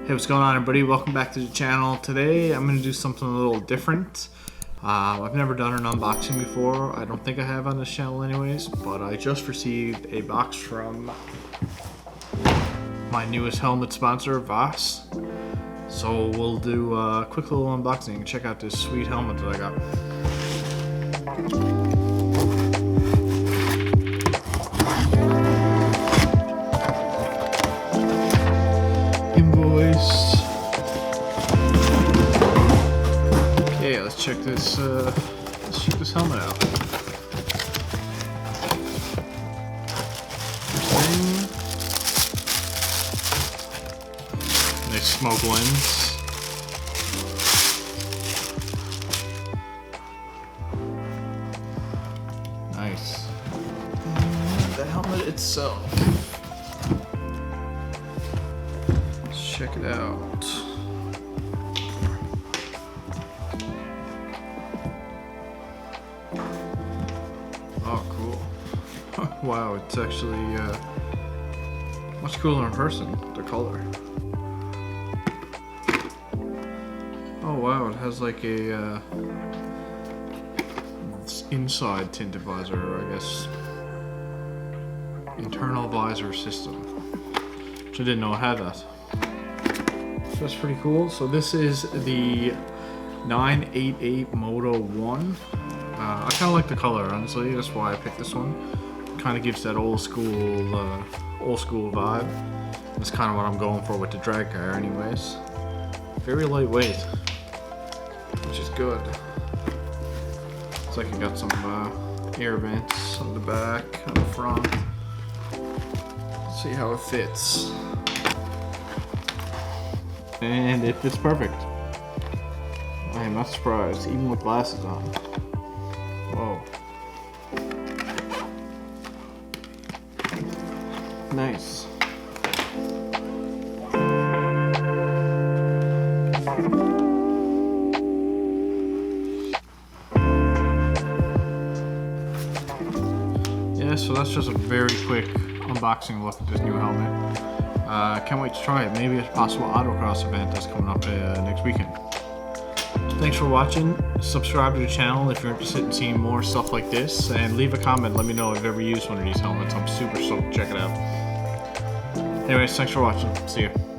Hey, what's going on, everybody? Welcome back to the channel. Today I'm going to do something a little different. I've never done an unboxing before. I don't think I have on this channel anyways, but I just received a box from my newest helmet sponsor, Voss. So we'll do a quick little unboxing and check out this sweet helmet that I got. Invoice. Okay, let's check this helmet out. First thing, nice smoke lens. Nice. And the helmet itself. Check it out. Oh, cool. Wow, it's actually much cooler in person, the color. Oh wow, it has like a inside tinted visor, or I guess internal visor system, which I didn't know it had that. So that's pretty cool. So this is the 988 Moto-1. I kind of like the color, honestly. That's why I picked this one. Kind of gives that old school vibe. That's kind of what I'm going for with the drag car, anyways. Very lightweight, which is good. It's like you got some air vents on the back, on the front. Let's see how it fits. And it fits perfect. I am not surprised, even with glasses on. Whoa. Nice. Yeah, so that's just a very quick unboxing look at this new helmet. Can't wait to try it. Maybe a possible autocross event that's coming up next weekend. Thanks for watching. Subscribe to the channel if you're interested in seeing more stuff like this, and leave a comment. Let me know if you've ever used one of these helmets. I'm super stoked to check it out. Anyways, thanks for watching. See you.